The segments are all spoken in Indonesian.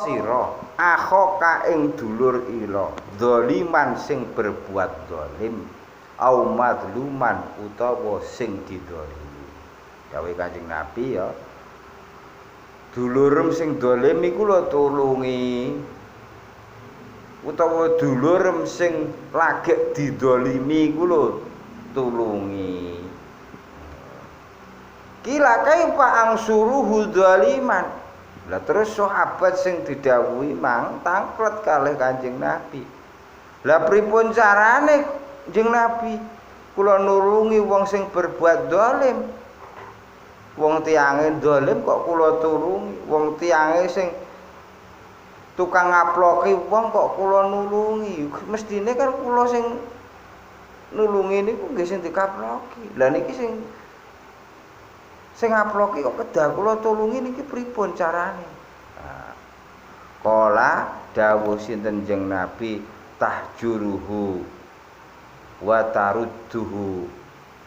sira akhoka ing dulur ira dzaliman sing berbuat zalim au madluman utawa sing didolimi. Dawuh Kanjeng Nabi ya, dulurem sing zalim iku lho tulungi, utawa dulurem sing lagek didolimi iku lho tulungi. Kila kaifa angsuruhu dzaliman. Lah terus sahabat sing didhawuhi mang tangklet kalih Kanjeng Nabi. Lah pripun carane Kanjeng Nabi kula nulungi wong sing berbuat zalim? Wong tiange zalim kok kula tulungi, wong tiange sing tukang ngaploki wong kok kula nulungi. Mestine kan kula sing nulungi niku nggih sing dikaploki. Lah niki sing ngaploki kok kedah kula tulungi niki pripun carane? Kala dawuh sinten Jeng Nabi tahjuruhu wa tarudduhu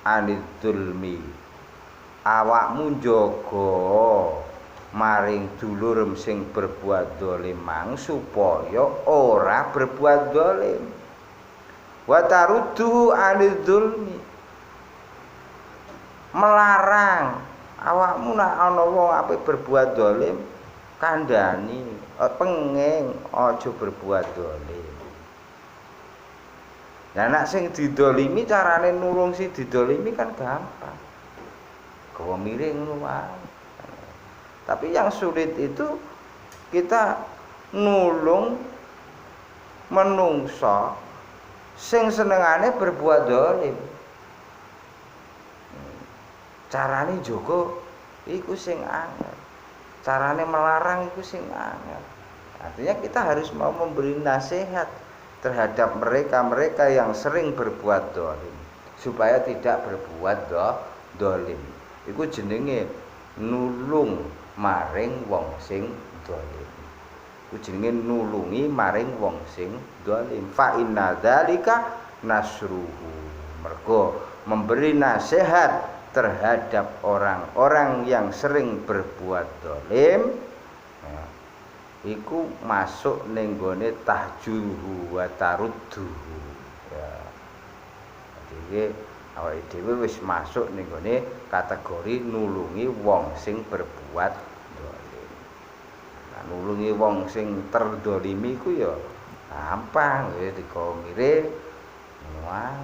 anidzulmi. Awakmu njaga maring dulurem sing berbuat zalim mang supaya ora berbuat zalim. Wa tarudduhu anidzulmi. Melarang awakmu nek ana wong ape berbuat zalim kandhani penging aja berbuat zalim. Lah nek sing didolimi carane nulung sing didolimi kan gampang. Gawa miring ngono wae. Tapi yang sulit itu kita nulung menungso sing senengane berbuat zalim. Carane njogo iku sing angel. Carane melarang iku sing angel. Artinya kita harus mau memberi nasihat terhadap mereka-mereka yang sering berbuat zalim supaya tidak berbuat zalim. Iku jenenge nulung maring wong sing zalim. Iku jenenge nulungi maring wong sing zalim. Fa inna dzalika nasruhu. Mergo memberi nasihat terhadap orang-orang yang sering berbuat zalim ya, iku masuk ning gone tahjuhu wa tarudduhu ya. Jadi awake dhewe wis masuk ning gone kategori nulungi wong sing berbuat zalim. Nah, nulungi wong sing terdolimi iku ya gampang ya dikomire. Wah,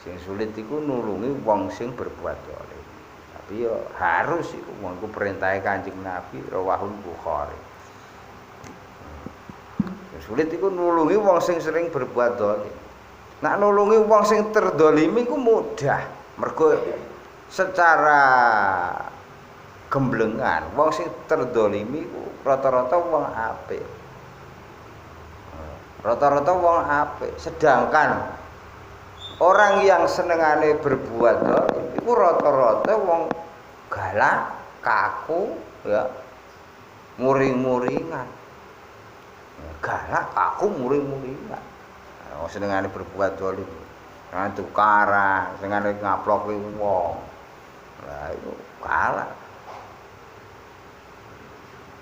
sing sulit iku nulungi wong sing berbuat zalim. Tapi ya harus iku wong iku perintahe Kanjeng Nabi rawahul Bukhari. Sing sulit iku nulungi wong sing sering berbuat zalim. Nek nulungi wong sing terdolimi iku mudah. Mergo secara gemblengan wong sing terdolimi iku rata-rata wong apik. Rata-rata wong apik, sedangkan orang yang senengane berbuat zalim iku rata-rata wong galak, kaku, ya, muring-muringan. Galak, kaku, muring-muringan. Wong senengane berbuat zalim, senengane tukaran, senengane ngaploki wong. Lah iku galak.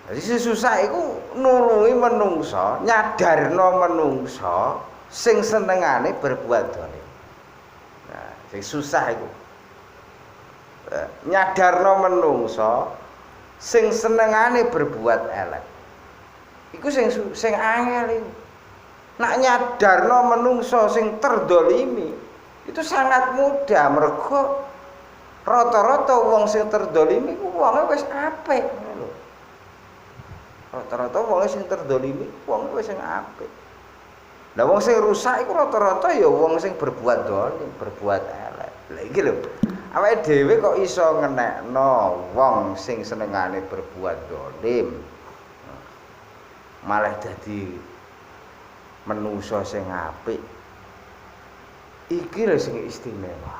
Jadi susah iku nulungi menungso, nyadarno menungso sing senengane berbuat zalim. Sing susah iku nyadarno menungso sing senengane berbuat elek. Iku sing angel iku. Nak nyadarno menungso sing terdolimi itu sangat mudah mergo rata-rata wong sing terdolimi iku wonge wis apik lho. Rata-rata wong sing terdolimi wonge wis sing apik. Lah wong sing rusak iku rata-rata ya wong sing berbuat zalim, berbuat elek. Lah iki lho. Awake dhewe kok iso ngenekno wong sing senengane berbuat zalim. Malah dadi menungso sing apik. Iki lho sing istimewa.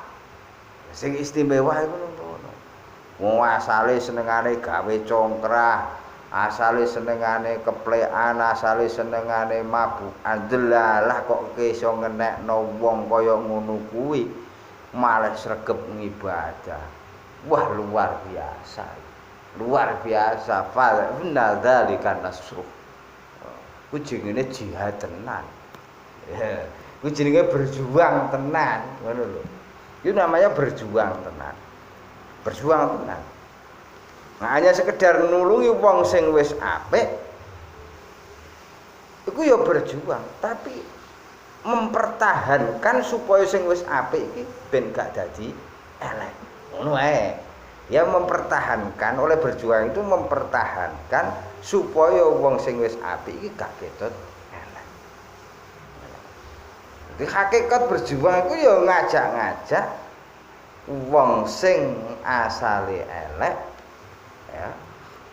Sing istimewa iku ngono. Wong asale senengane gawe congkrah, asale senengane keplekan, asale senengane mabuk. Andelalah kok iso ngenekno wong kaya ngono kuwi malah sregep ngibadah. Wah, luar biasa. Luar biasa. Fa inna dzalika nasruh. ku jenenge jihad tenan. Ya, ku jenenge berjuang tenan, ngono lho. Itu namanya berjuang tenan. Berjuang tenan. Nah, hanya sekedar nulungi wong sing wis apik iku ya berjuang, tapi mempertahankan supaya sing wis apik iki ben gak dadi elek. Ngono ae. Ya mempertahankan, oleh berjuang itu mempertahankan supaya wong sing wis apik iki gak ketut elek. Jadi hakikat berjuang itu ya ngajak-ngajak wong sing asale elek ya,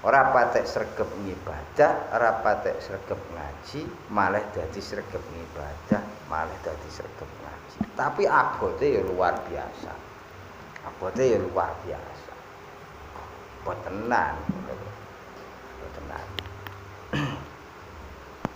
ora patek sregep ngibadah, ora patek sregep ngaji, malah dadi sregep ngibadah, malah dadi sregep ngaji. Tapi abote ya luar biasa. Abote ya luar biasa. Botenan. Botenan.